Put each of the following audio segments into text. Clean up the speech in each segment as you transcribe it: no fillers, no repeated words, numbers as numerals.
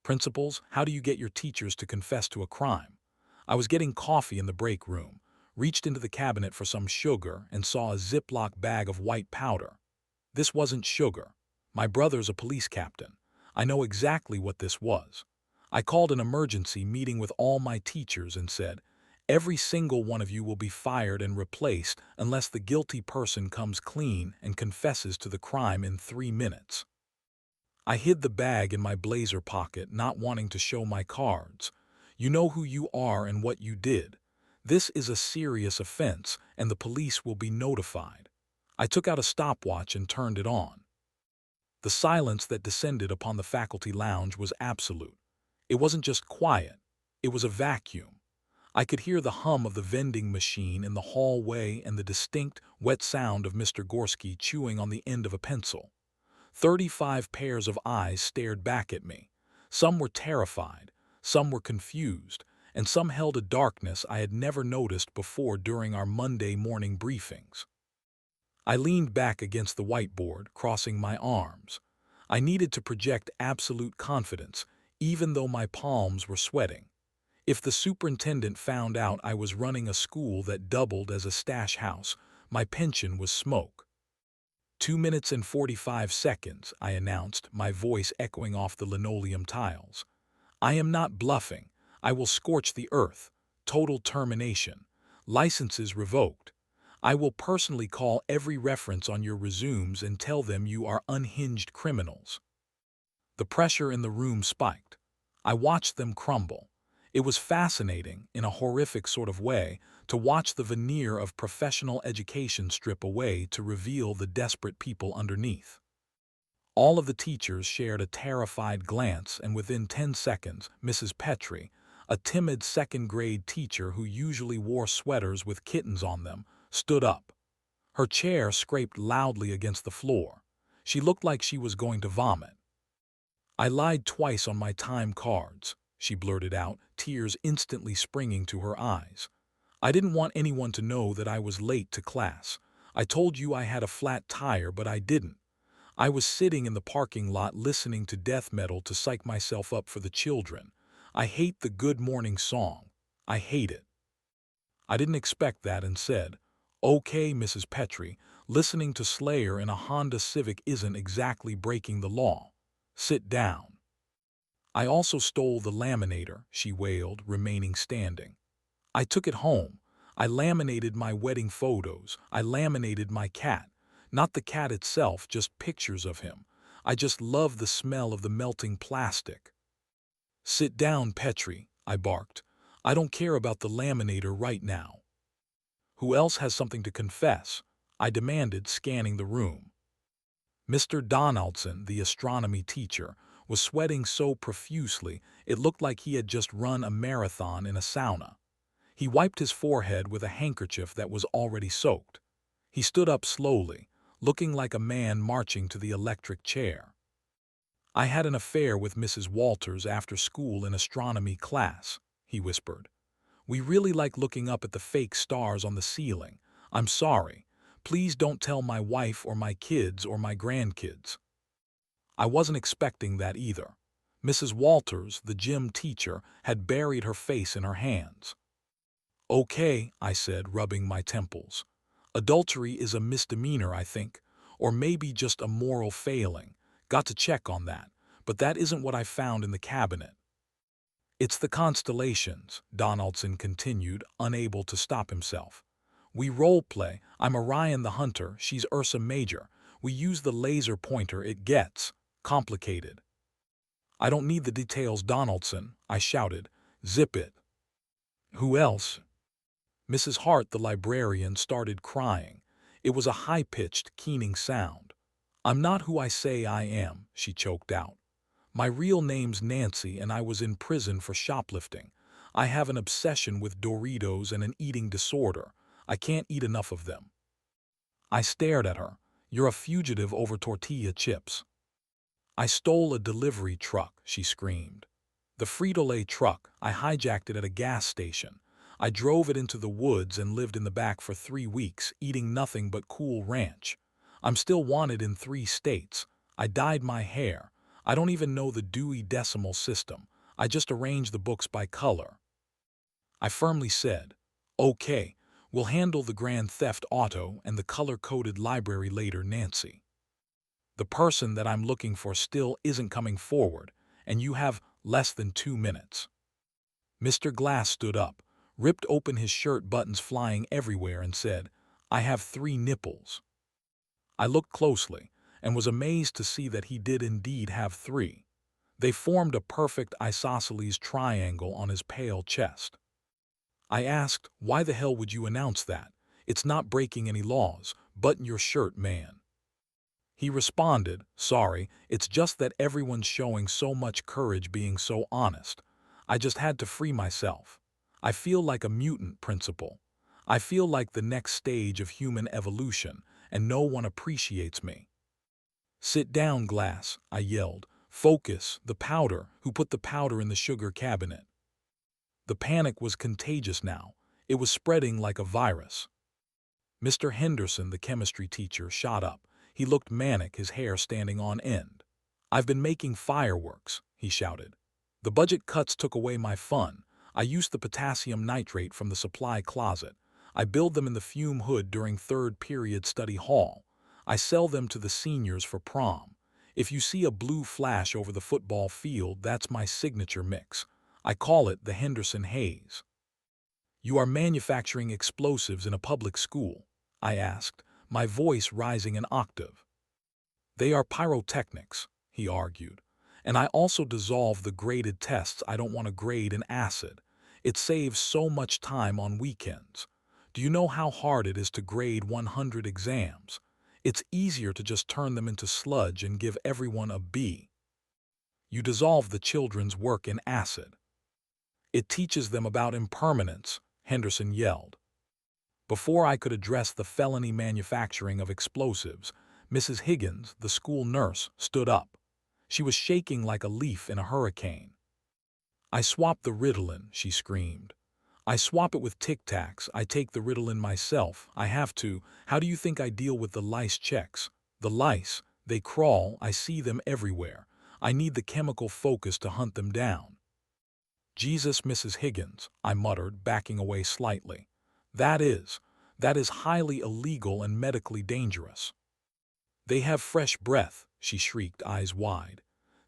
Principals, how do you get your teachers to confess to a crime? I was getting coffee in the break room, reached into the cabinet for some sugar, and saw a Ziploc bag of white powder. This wasn't sugar. My brother's a police captain. I know exactly what this was. I called an emergency meeting with all my teachers and said, "Every single one of you will be fired and replaced unless the guilty person comes clean and confesses to the crime in 3 minutes." I hid the bag in my blazer pocket, not wanting to show my cards. You know who you are and what you did. This is a serious offense, and the police will be notified. I took out a stopwatch and turned it on. The silence that descended upon the faculty lounge was absolute. It wasn't just quiet, it was a vacuum. I could hear the hum of the vending machine in the hallway and the distinct, wet sound of Mr. Gorski chewing on the end of a pencil. 35 pairs of eyes stared back at me. Some were terrified, some were confused, and some held a darkness I had never noticed before during our Monday morning briefings. I leaned back against the whiteboard, crossing my arms. I needed to project absolute confidence, even though my palms were sweating. If the superintendent found out I was running a school that doubled as a stash house, my pension was smoke. 2 minutes and 45 seconds, I announced, my voice echoing off the linoleum tiles. I am not bluffing. I will scorch the earth. Total termination. Licenses revoked. I will personally call every reference on your resumes and tell them you are unhinged criminals. The pressure in the room spiked. I watched them crumble. It was fascinating, in a horrific sort of way, to watch the veneer of professional education strip away to reveal the desperate people underneath. All of the teachers shared a terrified glance, and within 10 seconds, Mrs. Petrie, a timid second-grade teacher who usually wore sweaters with kittens on them, stood up. Her chair scraped loudly against the floor. She looked like she was going to vomit. "I lied twice on my time cards," she blurted out, tears instantly springing to her eyes. "I didn't want anyone to know that I was late to class. I told you I had a flat tire, but I didn't. I was sitting in the parking lot listening to death metal to psych myself up for the children. I hate the Good Morning song. I hate it." I didn't expect that and said, "Okay, Mrs. Petrie, listening to Slayer in a Honda Civic isn't exactly breaking the law. Sit down." "I also stole the laminator," she wailed, remaining standing. "I took it home. I laminated my wedding photos. I laminated my cat. Not the cat itself, just pictures of him. I just love the smell of the melting plastic." "Sit down, Petrie," I barked. "I don't care about the laminator right now." "Who else has something to confess?" I demanded, scanning the room. Mr. Donaldson, the astronomy teacher, was sweating so profusely it looked like he had just run a marathon in a sauna. He wiped his forehead with a handkerchief that was already soaked. He stood up slowly, looking like a man marching to the electric chair. "I had an affair with Mrs. Walters after school in astronomy class," he whispered. "We really like looking up at the fake stars on the ceiling. I'm sorry. Please don't tell my wife or my kids or my grandkids." I wasn't expecting that either. Mrs. Walters, the gym teacher, had buried her face in her hands. "Okay," I said, rubbing my temples. "Adultery is a misdemeanor, I think, or maybe just a moral failing. Got to check on that, but that isn't what I found in the cabinet." "It's the constellations," Donaldson continued, unable to stop himself. "We role-play. I'm Orion the Hunter, she's Ursa Major. We use the laser pointer. It gets complicated." "I don't need the details, Donaldson," I shouted. "Zip it." "Who else?" Mrs. Hart, the librarian, started crying. It was a high-pitched, keening sound. "I'm not who I say I am," she choked out. "My real name's Nancy, and I was in prison for shoplifting. I have an obsession with Doritos and an eating disorder. I can't eat enough of them." I stared at her. "You're a fugitive over tortilla chips." "I stole a delivery truck," she screamed. "The Frito-Lay truck. I hijacked it at a gas station. I drove it into the woods and lived in the back for 3 weeks, eating nothing but Cool Ranch. I'm still wanted in 3 states. I dyed my hair. I don't even know the Dewey Decimal System. I just arrange the books by color. I firmly said, "Okay, we'll handle the Grand Theft Auto and the color-coded library later, Nancy. The person that I'm looking for still isn't coming forward, and you have less than 2 minutes." Mr. Glass stood up, ripped open his shirt buttons flying everywhere, and said, "I have 3 nipples." I looked closely and was amazed to see that he did indeed have 3. They formed a perfect isosceles triangle on his pale chest. I asked, "Why the hell would you announce that? It's not breaking any laws. Button your shirt, man." He responded, "Sorry, it's just that everyone's showing so much courage being so honest. I just had to free myself. I feel like a mutant, principal. I feel like the next stage of human evolution, and no one appreciates me." "Sit down, Glass," I yelled. "Focus, the powder. Who put the powder in the sugar cabinet?" The panic was contagious now. It was spreading like a virus. Mr. Henderson, the chemistry teacher, shot up. He looked manic, his hair standing on end. "I've been making fireworks," he shouted. "The budget cuts took away my fun. I used the potassium nitrate from the supply closet. I build them in the fume hood during third period study hall. I sell them to the seniors for prom. If you see a blue flash over the football field, that's my signature mix. I call it the Henderson Haze." "You are manufacturing explosives in a public school?" I asked, my voice rising an octave. "They are pyrotechnics," he argued. "And I also dissolve the graded tests I don't want to grade in acid. It saves so much time on weekends. Do you know how hard it is to grade 100 exams? It's easier to just turn them into sludge and give everyone a B." "You dissolve the children's work in acid. It teaches them about impermanence," Henderson yelled. Before I could address the felony manufacturing of explosives, Mrs. Higgins, the school nurse, stood up. She was shaking like a leaf in a hurricane. "I swap the Ritalin," she screamed. "I swap it with Tic Tacs. I take the Ritalin myself. I have to. How do you think I deal with the lice checks? The lice, they crawl. I see them everywhere. I need the chemical focus to hunt them down." "Jesus, Mrs. Higgins," I muttered, backing away slightly. That is highly illegal and medically dangerous." "They have fresh breath," she shrieked, eyes wide.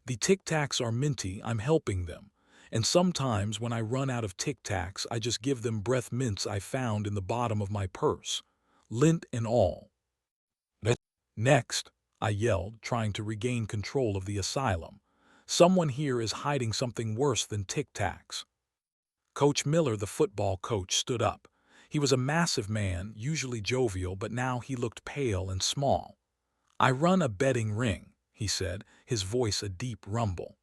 "The Tic Tacs are minty, I'm helping them. And sometimes when I run out of Tic Tacs, I just give them breath mints I found in the bottom of my purse. Lint and all." "Next," I yelled, trying to regain control of the asylum. "Someone here is hiding something worse than Tic Tacs." Coach Miller, the football coach, stood up. He was a massive man, usually jovial, but now he looked pale and small. "I run a betting ring," he said, his voice a deep rumble.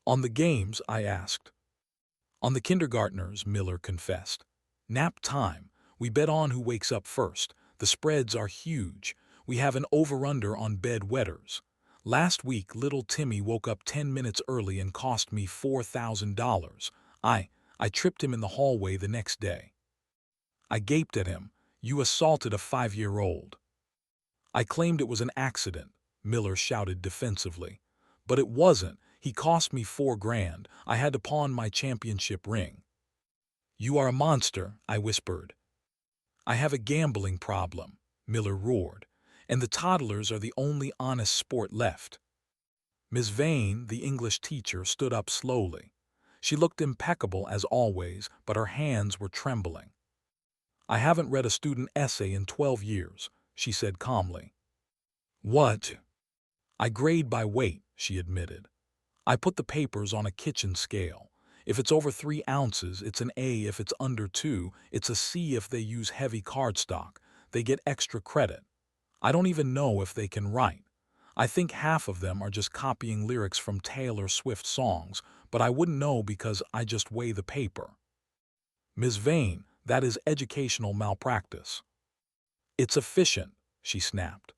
"On the games?" I asked. "On the kindergartners," Miller confessed. "Nap time. We bet on who wakes up first. The spreads are huge. We have an over-under on bed wetters. Last week, little Timmy woke up 10 minutes early and cost me $4,000. I tripped him in the hallway the next day." I gaped at him. "You assaulted a 5-year-old." "I claimed it was an accident," Miller shouted defensively. "But it wasn't. He cost me $4,000. I had to pawn my championship ring." "You are a monster," I whispered. "I have a gambling problem," Miller roared. "And the toddlers are the only honest sport left." Miss Vane, the English teacher, stood up slowly. She looked impeccable as always, but her hands were trembling. "I haven't read a student essay in 12 years, she said calmly. "What?" "I grade by weight," she admitted. "I put the papers on a kitchen scale. If it's over 3 ounces, it's an A. If it's under 2, it's a C. If they use heavy cardstock, they get extra credit. I don't even know if they can write. I think half of them are just copying lyrics from Taylor Swift songs, but I wouldn't know because I just weigh the paper." "Ms. Vane, that is educational malpractice." "It's efficient," she snapped.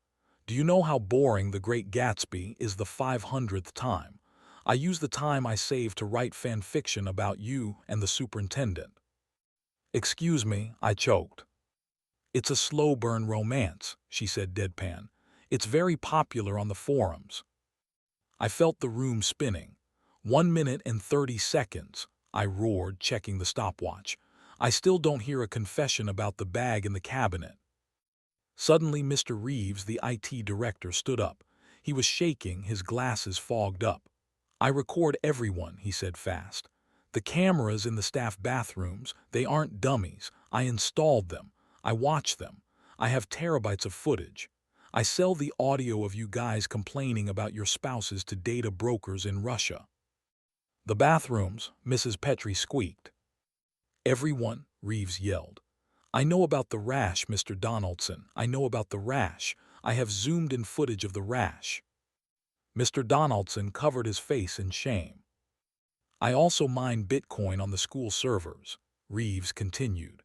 "Do you know how boring The Great Gatsby is the 500th time? I use the time I save to write fan fiction about you and the superintendent." "Excuse me," I choked. "It's a slow burn romance," she said deadpan. "It's very popular on the forums." I felt the room spinning. 1 minute and 30 seconds, I roared, checking the stopwatch. I still don't hear a confession about the bag in the cabinet. Suddenly, Mr. Reeves, the IT director, stood up. He was shaking, his glasses fogged up. I record everyone, he said fast. The cameras in the staff bathrooms, they aren't dummies. I installed them. I watch them. I have terabytes of footage. I sell the audio of you guys complaining about your spouses to data brokers in Russia. The bathrooms, Mrs. Petrie squeaked. Everyone, Reeves yelled. I know about the rash, Mr. Donaldson. I know about the rash. I have zoomed in footage of the rash. Mr. Donaldson covered his face in shame. I also mine Bitcoin on the school servers, Reeves continued.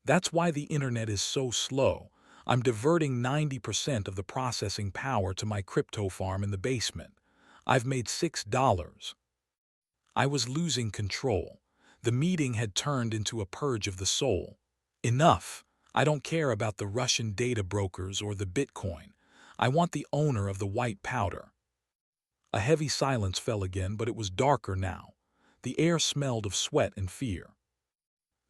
That's why the internet is so slow. I'm diverting 90% of the processing power to my crypto farm in the basement. I've made $6. I was losing control. The meeting had turned into a purge of the soul. Enough. I don't care about the Russian data brokers or the Bitcoin. I want the owner of the white powder. A heavy silence fell again, but it was darker now. The air smelled of sweat and fear.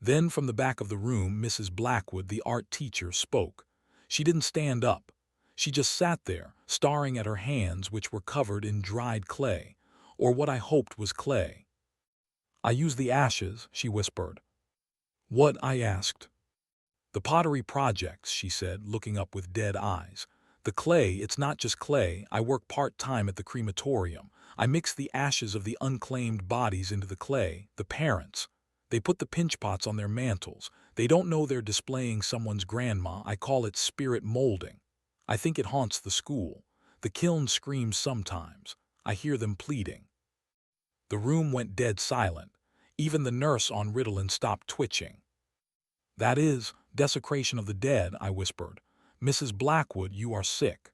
Then from the back of the room, Mrs. Blackwood, the art teacher, spoke. She didn't stand up. She just sat there, staring at her hands, which were covered in dried clay, or what I hoped was clay. I use the ashes, she whispered. What? I asked. The pottery projects, she said, looking up with dead eyes. The clay, it's not just clay. I work part-time at the crematorium. I mix the ashes of the unclaimed bodies into the clay, the parents. They put the pinch pots on their mantles. They don't know they're displaying someone's grandma. I call it spirit molding. I think it haunts the school. The kiln screams sometimes. I hear them pleading. The room went dead silent. Even the nurse on Ritalin stopped twitching. That is, desecration of the dead, I whispered. Mrs. Blackwood, you are sick.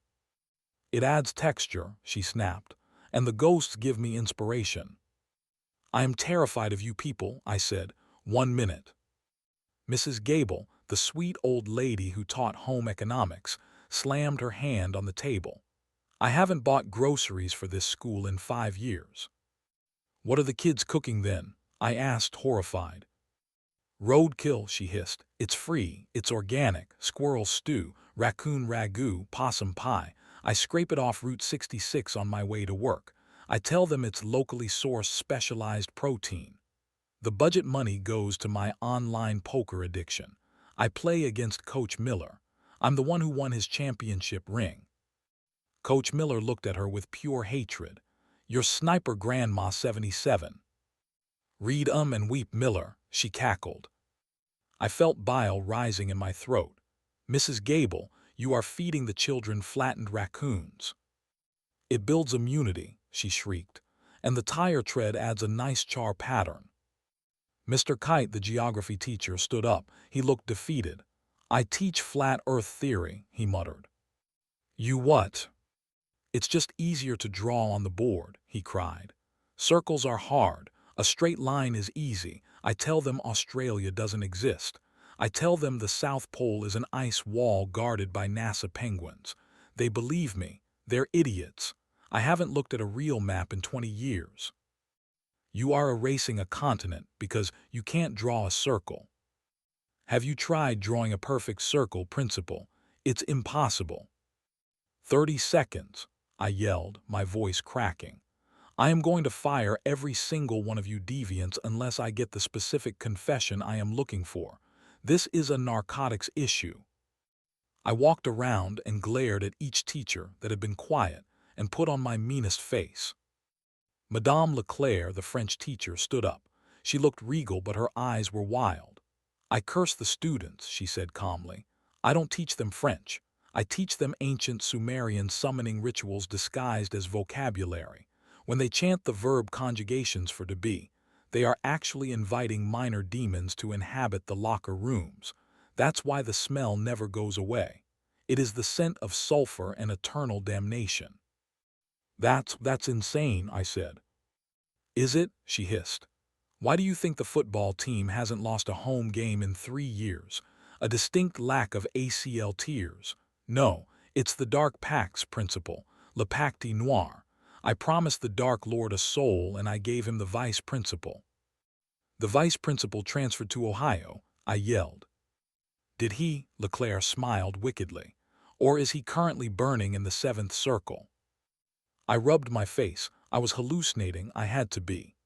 It adds texture, she snapped, and the ghosts give me inspiration. I am terrified of you people, I said. 1 minute. Mrs. Gable, the sweet old lady who taught home economics, slammed her hand on the table. I haven't bought groceries for this school in 5 years. What are the kids cooking then? I asked, horrified. Roadkill, she hissed. It's free, it's organic, squirrel stew, raccoon ragu, possum pie. I scrape it off Route 66 on my way to work. I tell them it's locally sourced specialized protein. The budget money goes to my online poker addiction. I play against Coach Miller. I'm the one who won his championship ring. Coach Miller looked at her with pure hatred. Your sniper grandma 77. Read and weep, Miller, she cackled. I felt bile rising in my throat. Mrs. Gable, you are feeding the children flattened raccoons. It builds immunity, she shrieked, and the tire tread adds a nice char pattern. Mr. Kite, the geography teacher, stood up. He looked defeated. I teach flat earth theory, he muttered. You what? It's just easier to draw on the board, he cried. Circles are hard. A straight line is easy. I tell them Australia doesn't exist. I tell them the South Pole is an ice wall guarded by NASA penguins. They believe me. They're idiots. I haven't looked at a real map in 20 years. You are erasing a continent because you can't draw a circle. Have you tried drawing a perfect circle, Principal? It's impossible. 30 seconds, I yelled, my voice cracking. I am going to fire every single one of you deviants unless I get the specific confession I am looking for. This is a narcotics issue. I walked around and glared at each teacher that had been quiet and put on my meanest face. Madame Leclerc, the French teacher, stood up. She looked regal, but her eyes were wild. I curse the students, she said calmly. I don't teach them French. I teach them ancient Sumerian summoning rituals disguised as vocabulary. When they chant the verb conjugations for to be, they are actually inviting minor demons to inhabit the locker rooms. That's why the smell never goes away. It is the scent of sulfur and eternal damnation. That's insane, I said. Is it? She hissed. Why do you think the football team hasn't lost a home game in 3 years? A distinct lack of ACL tears. No, it's the dark pacts, Principal, le pacte noir. I promised the Dark Lord a soul and I gave him the vice principal. The vice principal transferred to Ohio, I yelled. Did he? Leclerc smiled wickedly. Or is he currently burning in the seventh circle? I rubbed my face. I was hallucinating. I had to be.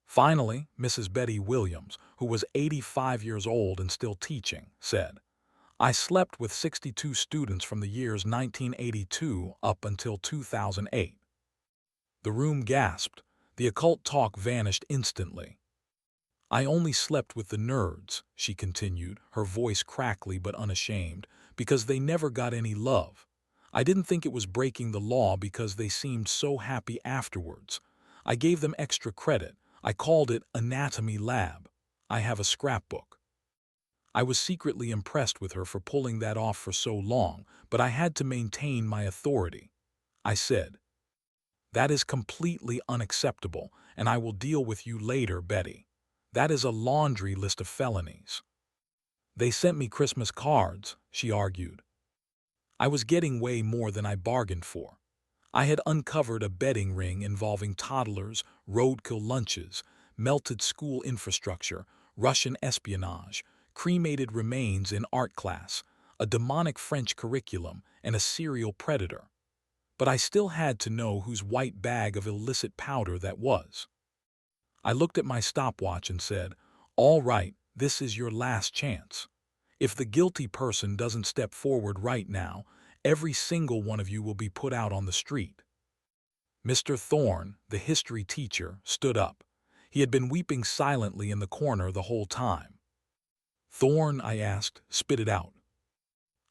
Finally, Mrs. Betty Williams, who was 85 years old and still teaching, said, I slept with 62 students from the years 1982 up until 2008. The room gasped. The occult talk vanished instantly. I only slept with the nerds, she continued, her voice crackly but unashamed, because they never got any love. I didn't think it was breaking the law because they seemed so happy afterwards. I gave them extra credit. I called it Anatomy Lab. I have a scrapbook. I was secretly impressed with her for pulling that off for so long, but I had to maintain my authority. I said, That is completely unacceptable, and I will deal with you later, Betty. That is a laundry list of felonies. They sent me Christmas cards, she argued. I was getting way more than I bargained for. I had uncovered a betting ring involving toddlers, roadkill lunches, melted school infrastructure, Russian espionage, cremated remains in art class, a demonic French curriculum, and a serial predator. But I still had to know whose white bag of illicit powder that was. I looked at my stopwatch and said, All right, this is your last chance. If the guilty person doesn't step forward right now, every single one of you will be put out on the street. Mr. Thorne, the history teacher, stood up. He had been weeping silently in the corner the whole time. Thorne, I asked, spit it out.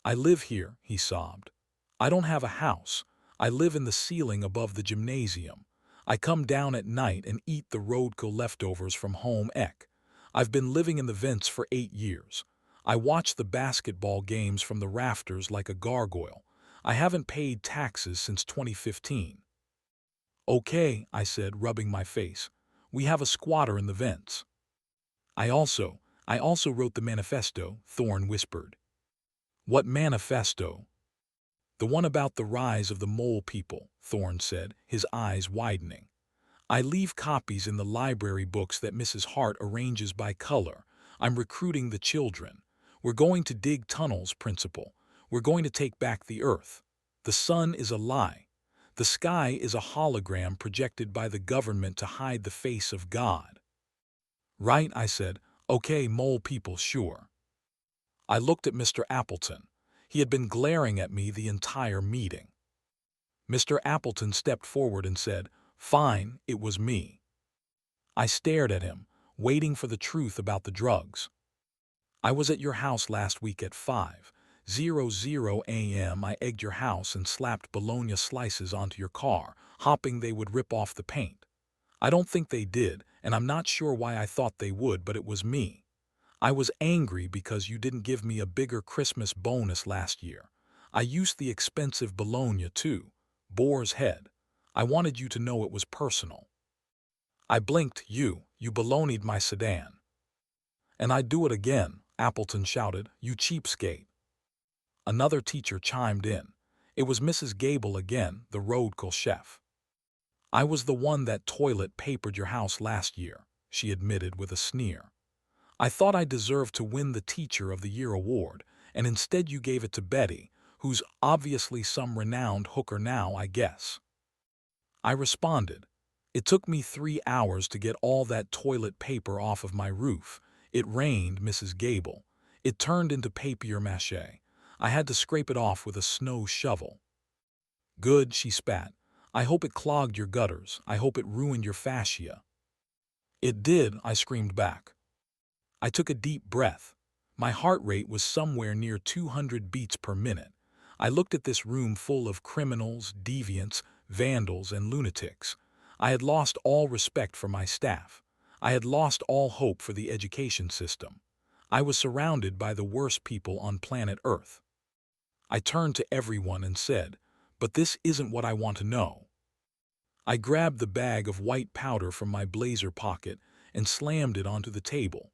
I live here, he sobbed. I don't have a house. I live in the ceiling above the gymnasium. I come down at night and eat the roadkill leftovers from home ec. I've been living in the vents for 8 years. I watch the basketball games from the rafters like a gargoyle. I haven't paid taxes since 2015. Okay, I said, rubbing my face. We have a squatter in the vents. I also wrote the manifesto, Thorne whispered. What manifesto? The one about the rise of the mole people, Thorne said, his eyes widening. I leave copies in the library books that Mrs. Hart arranges by color. I'm recruiting the children. We're going to dig tunnels, Principal. We're going to take back the earth. The sun is a lie. The sky is a hologram projected by the government to hide the face of God. Right, I said. Okay, mole people, sure. I looked at Mr. Appleton. He had been glaring at me the entire meeting. Mr. Appleton stepped forward and said, Fine, it was me. I stared at him, waiting for the truth about the drugs. I was at your house last week at 5:00 a.m. I egged your house and slapped bologna slices onto your car, hoping they would rip off the paint. I don't think they did, and I'm not sure why I thought they would, but it was me. I was angry because you didn't give me a bigger Christmas bonus last year. I used the expensive bologna too, boar's head. I wanted you to know it was personal. I blinked, you baloneyed my sedan. And I'd do it again, Appleton shouted, you cheapskate. Another teacher chimed in. It was Mrs. Gable again, the roadkill chef. I was the one that toilet papered your house last year, she admitted with a sneer. I thought I deserved to win the Teacher of the Year award, and instead you gave it to Betty, who's obviously some renowned hooker now, I guess. I responded. It took me 3 hours to get all that toilet paper off of my roof. It rained, Mrs. Gable. It turned into papier-mâché. I had to scrape it off with a snow shovel. Good, she spat. I hope it clogged your gutters. I hope it ruined your fascia. It did, I screamed back. I took a deep breath. My heart rate was somewhere near 200 beats per minute. I looked at this room full of criminals, deviants, vandals, and lunatics. I had lost all respect for my staff. I had lost all hope for the education system. I was surrounded by the worst people on planet Earth. I turned to everyone and said, But this isn't what I want to know. I grabbed the bag of white powder from my blazer pocket and slammed it onto the table.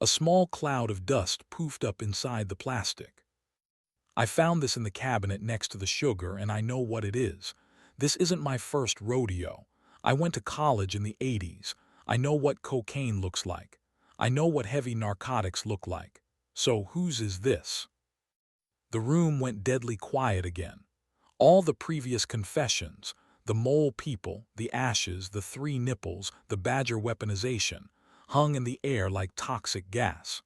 A small cloud of dust poofed up inside the plastic. I found this in the cabinet next to the sugar, and I know what it is. This isn't my first rodeo. I went to college in the 80s. I know what cocaine looks like. I know what heavy narcotics look like. So whose is this? The room went deadly quiet again. All the previous confessions, the mole people, the ashes, the 3 nipples, the badger weaponization, hung in the air like toxic gas.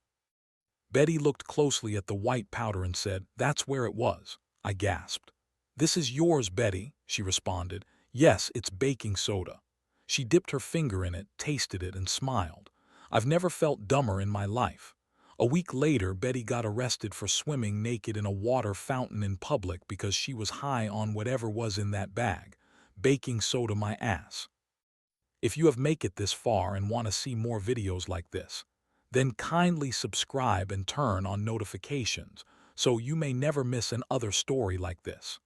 Betty looked closely at the white powder and said, "That's where it was." I gasped. "This is yours, Betty," she responded. "Yes, it's baking soda." She dipped her finger in it, tasted it, and smiled. I've never felt dumber in my life. A week later, Betty got arrested for swimming naked in a water fountain in public because she was high on whatever was in that bag. Baking soda my ass. If you have made it this far and want to see more videos like this, then kindly subscribe and turn on notifications so you may never miss another story like this.